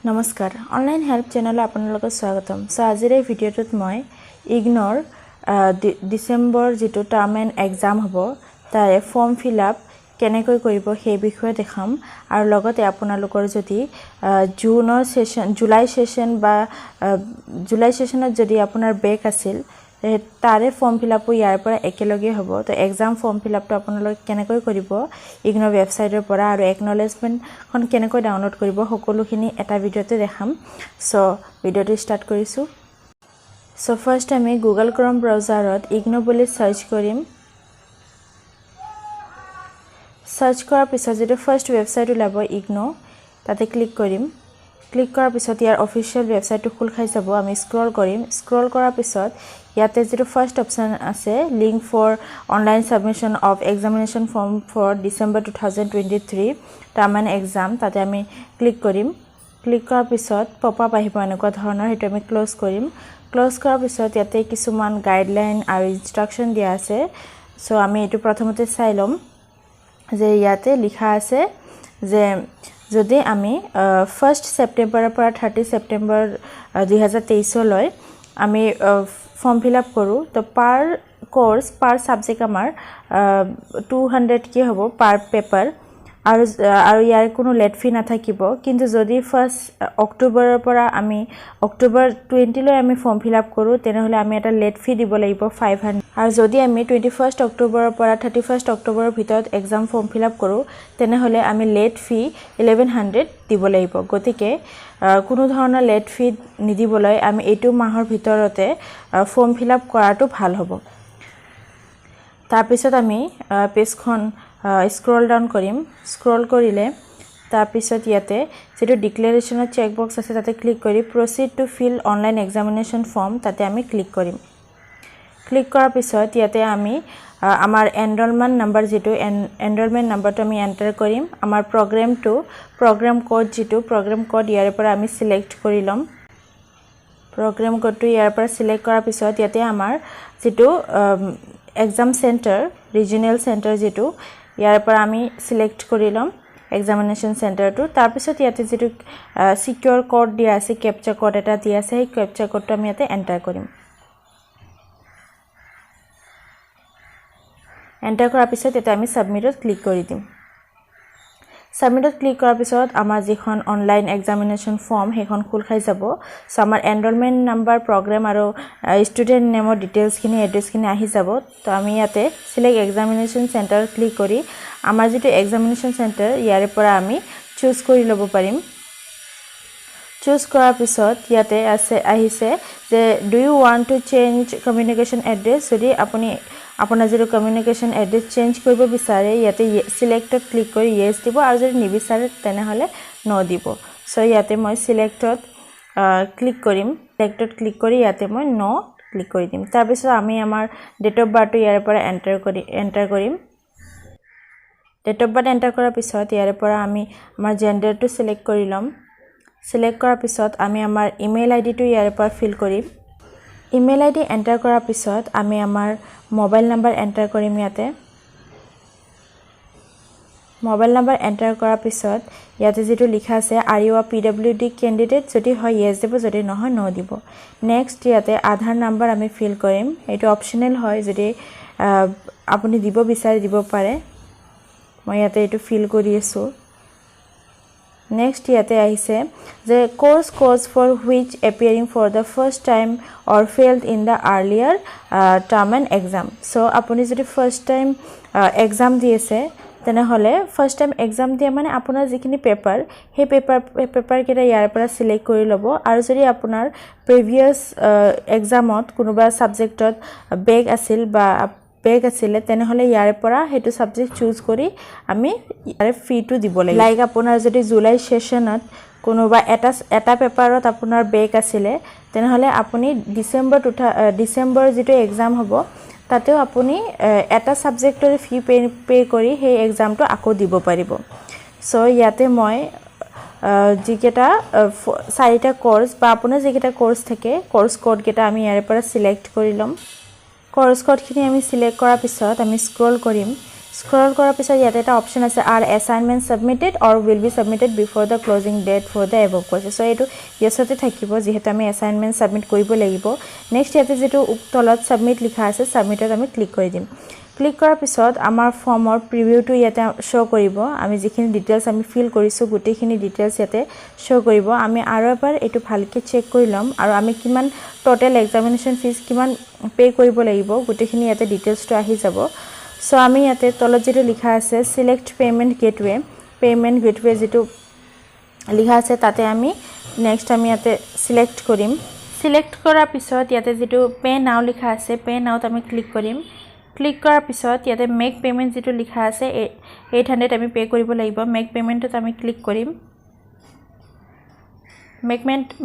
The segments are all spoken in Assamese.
নমস্কাৰ অনলাইন হেল্প চেনেলত আপোনালোকক স্বাগতম সো আজিৰ এই ভিডিঅ'টোত মই ইগনৰ ডিসেম্বৰ যেটো টাৰ্ম এণ্ড এক্সাম হ'ব তাৰে ফৰ্ম ফিল আপ কেনেকৈ কৰিব সেই বিষয়ে দেখাম আৰু লগতে আপোনালোকৰ যদি জুনৰ সেশন জুলাই সেশন বা জুলাই সেশনত যদি আপোনাৰ ব্ৰেক আছিল তাৰে ফৰ্ম ফিল আপো ইয়াৰ পৰা একেলগে হ'ব তো এক্সাম ফৰ্ম ফিল আপটো আপোনালোকে কেনেকৈ কৰিব ইগনৰ ৱেবছাইটৰ পৰা আৰু একনলেজমেন্টখন কেনেকৈ ডাউনলোড কৰিব সকলোখিনি এটা ভিডিঅ'তে দেখাম সো ভিডিঅ'টো ষ্টাৰ্ট কৰিছো সো ফাৰ্স্ট আমি গুগল ক্ৰম ব্ৰাউজাৰত ইগনো বুলি সাৰ্চ কৰিম সাৰ্চ কৰাৰ পিছত যেটো ফাৰ্স্ট ৱেবছাইট ওলাব ইগনো তাতে ক্লিক কৰিম ক্লিক কৰাৰ পিছত ইয়াৰ অফিচিয়েল ৱেবছাইটটো খোল খাই যাব আমি স্ক্ৰল কৰিম স্ক্ৰল কৰাৰ পিছত ইয়াতে যেটো ফাৰ্স্ট অপচন আছে link for online submission of examination form for December 2023 term end exam তাতে আমি ক্লিক কৰিম ক্লিক কৰাৰ পিছত পপ আপ আহিব এনেকুৱা ধৰণৰ হেতু আমি ক্লোজ কৰিম ক্লোজ কৰাৰ পিছত ইয়াতে কিছুমান গাইডলাইন আৰু ইনষ্ট্ৰাকচন দিয়া আছে সো আমি এটো প্ৰথমতে চাই লম যে ইয়াতে লিখা আছে যে যদি আমি 1 সেপ্টেম্বৰৰ পৰা 30 সেপ্টেম্বৰ 2023 লৈ আমি ফৰ্ম ফিল আপ কৰো তো পাৰ কোৰ্স পাৰ সাবজেক্ট আমাৰ 200 কি হ'ব পাৰ পেপাৰ আৰু ইয়াৰ কোনো লেট ফি নাথাকিব কিন্তু যদি 1 অক্টোবৰৰ পৰা আমি অক্টোবৰ 20 লৈ আমি ফৰ্ম ফিল আপ কৰো তেনেহলে আমি এটা লেট ফি দিব লাগিব 500 আৰু যদি আমি 21 অক্টোবৰৰ পৰা 31 অক্টোবৰৰ ভিতৰত এক্সাম ফৰ্ম ফিল আপ কৰো তেনেহলে আমি লেট ফি 1100 দিব লাগিব গতিকে কোনো ধৰণৰ লেট ফি নিদিবলৈ আমি এইটো মাহৰ ভিতৰতে ফৰ্ম ফিল আপ কৰাটো ভাল হ'ব তাৰ পিছত আমি পেজখন স্ক্ৰল ডাউন কৰিম স্ক্ৰল কৰিলে তাৰ পিছত ইয়াতে যেটো ডিক্লেৰেচনৰ চেক বক্স আছে তাতে ক্লিক কৰি proceed to fill online examination form তাতে আমি ক্লিক কৰিম ক্লিক কৰাৰ পিছত ইয়াতে আমি আমাৰ এনৰলমেন্ট নাম্বাৰ যেটো এনৰলমেন্ট নাম্বাৰটো আমি এন্টাৰ কৰিম আমাৰ প্ৰগ্ৰাম কোড যেটো প্ৰগ্ৰাম কোড ইয়াৰ পৰা আমি সিলেক্ট কৰি লম প্ৰগ্ৰাম কোডটো ইয়াৰ পৰা সিলেক্ট কৰাৰ পিছত ইয়াতে আমাৰ যেটো এক্সাম সেন্টাৰ ৰিজিয়নেল সেন্টাৰ যেটো ইয়াৰ পৰা আমি সিলেক্ট কৰি লম এক্সামিনেশন সেন্টাৰটো তাৰ পিছত ইয়াতে যেটো সিকিউৰ কোড দিয়া আছে ক্যাপচা কোড এটা দিয়া আছে এই ক্যাপচা কোডটো আমি ইয়াতে এন্টাৰ কৰিম এন্টাৰ কৰাৰ পিছত এটা আমি সাবমিটত ক্লিক কৰি দিম সাবমিটত ক্লিক কৰাৰ পিছত আমাৰ যিখন অনলাইন এক্সামিনেশন ফৰ্ম হেখন খোল খাই যাব সো আমাৰ এনৰলমেন্ট নাম্বাৰ প্ৰগ্ৰাম আৰু ষ্টুডেন্ট নেমৰ ডিটেইলছ খিনি এড্ৰেছ খিনি আহি যাব তো আমি ইয়াতে সিলেক্ট এক্সামিনেশন সেন্টাৰ ক্লিক কৰি আমাৰ যেটো এক্সামিনেশন সেন্টাৰ ইয়াৰ পৰা আমি চুজ কৰি লব পাৰিম চুজ কৰাৰ পিছত ইয়াতে আছে আহিছে যে do you want to change communication address যদি আপুনি আপোনাৰ যেটো কমিউনিকেশন এড্ৰেছ চেঞ্জ কৰিব বিচাৰে ইয়াতে সিলেক্টত ক্লিক কৰি ইয়েস দিব আৰু যদি নিবিচাৰে তেনেহলে নো দিব সো ইয়াতে মই সিলেক্টত ক্লিক কৰিম সিলেক্টত ক্লিক কৰি ইয়াতে মই নো ক্লিক কৰি দিম তাৰ পিছত আমি আমাৰ ডেট অফ বাৰ্থ ইয়াৰ পৰা এন্টাৰ কৰিম ডেট অফ বাৰ্থ এন্টাৰ কৰাৰ পিছত ইয়াৰ পৰা আমি আমাৰ জেন্ডাৰটো সিলেক্ট কৰি লম সিলেক্ট কৰাৰ পিছত আমি আমাৰ ইমেইল আইডিটো ইয়াৰ পৰা ফিল কৰিম ইমেইল আইডি এন্টাৰ কৰাৰ পিছত আমি আমাৰ মোবাইল নাম্বাৰ এন্টাৰ কৰিম ইয়াতে মোবাইল নাম্বাৰ এন্টাৰ কৰাৰ পিছত ইয়াতে যেটো লিখা আছে আৰ ইউ আ পিডব্লিউডি ক্যান্ডিডেট যদি হয় ইয়েস দিব যদি নহয় নো দিব নেক্সট ইয়াতে আধাৰ নাম্বাৰ আমি ফিল কৰিম এটো অপচনেল হয় যদি আপুনি দিব বিচাৰে দিব পাৰে মই ইয়াতে এটো ফিল কৰি আছো Next ইয়াতে আহিছে যে course for which appearing for the first time or failed in the earlier term and exam so আপুনি যদি first time exam দিয়েছে তেনেহলে first time exam দিয়া মানে আপোনাৰ যিখিনি পেপাৰ হে পেপাৰ কেটা ইয়াৰ পৰা সিলেক্ট কৰি লব আৰু যদি আপোনাৰ previous examত কোনোবা সাবজেক্টত বেক আছিল বা বেক আছিলে তেনেহলে ইয়াৰ পৰা হেতু সাবজেক্ট চুজ কৰি আমি ইয়াৰ ফিটো দিব লাগিব লাইক আপোনাৰ যদি জুলাই সেশনত কোনোবা এটা পেপাৰত আপোনাৰ বেক আছিলে তেনেহলে আপুনি ডিসেম্বৰ যেটো এক্সাম হ'ব তাতেও আপুনি এটা সাবজেক্টৰ ফি পে কৰি সেই এক্সামটো আকৌ দিব পাৰিব সো ইয়াতে মই যিকেটা চাৰিটা কোৰ্স বা আপোনাৰ যিকেটা কোৰ্স থাকে কোৰ্স কোড কেটা আমি ইয়াৰ পৰা সিলেক্ট কৰি লম কোৰ্স কোড খিনি আমি সিলেক্ট কৰাৰ পিছত আমি স্ক্ৰল কৰিম স্ক্ৰল কৰাৰ পিছত ইয়াতে এটা অপশ্যন আছে আৰ assignment submitted or will be submitted before the closing date for the above কৈছে চ' এইটো ইয়েছতে থাকিব যিহেতু আমি এছাইনমেণ্ট ছাবমিট কৰিব লাগিব নেক্সট ইয়াতে যিটো তলত ছাবমিট লিখা আছে ছাবমিটত আমি ক্লিক কৰি দিম ক্লিক কৰাৰ পিছত আমাৰ ফৰ্মৰ প্ৰিভিউটো ইয়াতে শ্ব' কৰিব আমি যিখিনি ডিটেইলছ আমি ফিল কৰিছোঁ গোটেইখিনি ডিটেইলছ ইয়াতে শ্ব' কৰিব আমি আৰু এবাৰ এইটো ভালকৈ চেক কৰি ল'ম আৰু আমি কিমান টোটেল এক্সামিনেশ্যন ফিজ কিমান পে' কৰিব লাগিব গোটেইখিনি ইয়াতে ডিটেইলছটো আহি যাব চ' আমি ইয়াতে তলত যিটো লিখা আছে চিলেক্ট পে'মেণ্ট গেটৱে যিটো লিখা আছে তাতে আমি নেক্সট আমি ইয়াতে চিলেক্ট কৰিম চিলেক্ট কৰাৰ পিছত ইয়াতে যিটো পে' নাও লিখা আছে পে' নাওত আমি ক্লিক কৰিম ক্লিক কৰাৰ পিছত ইয়াতে মেক পে'মেণ্ট যিটো লিখা আছে 800 আমি পে' কৰিব লাগিব মেক পে'মেণ্টত আমি ক্লিক কৰিম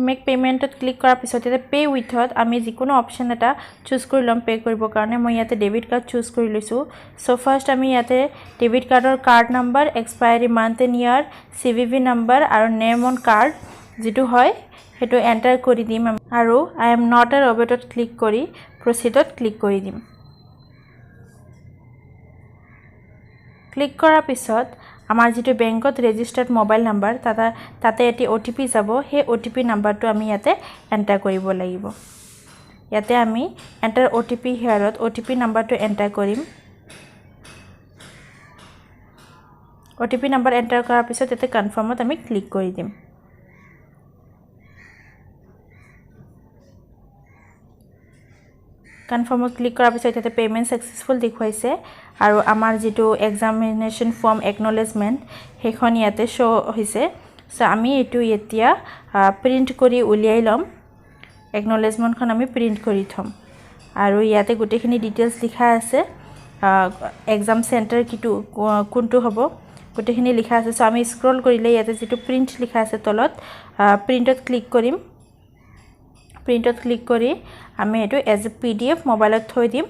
মেক পে'মেণ্টত ক্লিক কৰাৰ পিছত ইয়াতে পে' উইথত আমি যিকোনো অপশ্যন এটা চুজ কৰি ল'ম পে' কৰিবৰ কাৰণে মই ইয়াতে ডেবিট কাৰ্ড চুজ কৰি লৈছোঁ চ' ফাৰ্ষ্ট আমি ইয়াতে ডেবিট কাৰ্ডৰ card number expiry month and year CVV number আৰু নেম অন কাৰ্ড যিটো হয় সেইটো এণ্টাৰ কৰি দিম আৰু আই এম নট এ ৰবটত ক্লিক কৰি প্ৰচিডত ক্লিক কৰি দিম ক্লিক কৰাৰ পিছত আমাৰ যিটো বেংকত ৰেজিষ্টাৰ্ড মোবাইল নাম্বাৰ তাতে এটি OTP যাব সেই OTP নাম্বাৰটো আমি ইয়াতে এণ্টাৰ কৰিব লাগিব ইয়াতে আমি এণ্টাৰ OTP হিয়াৰত OTP নাম্বাৰটো এণ্টাৰ কৰিম OTP নাম্বাৰ এণ্টাৰ কৰাৰ পিছত ইয়াতে কনফাৰ্মত আমি ক্লিক কৰি দিম কনফাৰ্মত ক্লিক কৰাৰ পিছত ইয়াতে পে'মেণ্ট ছাকচেছফুল দেখুৱাইছে আৰু আমাৰ যিটো এক্সামিনেশ্যন ফৰ্ম একনলেজমেণ্ট সেইখন ইয়াতে শ্ব' হৈছে চ' আমি এইটো এতিয়া প্ৰিণ্ট কৰি উলিয়াই ল'ম একনলেজমেণ্টখন আমি প্ৰিণ্ট কৰি থ'ম আৰু ইয়াতে গোটেইখিনি ডিটেইলছ লিখা আছে এক্সাম চেণ্টাৰ কোনটো হ'ব গোটেইখিনি লিখা আছে চ' আমি স্ক্ৰল কৰিলে ইয়াতে যিটো প্ৰিণ্ট লিখা আছে তলত প্ৰিণ্টত ক্লিক কৰিম প্ৰিণ্টত ক্লিক কৰি আমি এইটো এজ এ PDF মোবাইলত থৈ দিম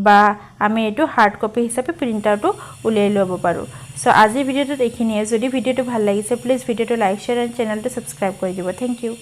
বা আমি এইটো হাৰ্ড কপি হিচাপে প্ৰিণ্ট আউটটো উলিয়াই ল'ব পাৰোঁ চ' আজিৰ ভিডিঅ'টোত এইখিনিয়ে যদি ভিডিঅ'টো ভাল লাগিছে প্লিজ ভিডিঅ'টো লাইক শ্বেয়াৰ এণ্ড চেনেলটো ছাবস্ক্ৰাইব কৰি দিব থেংক ইউ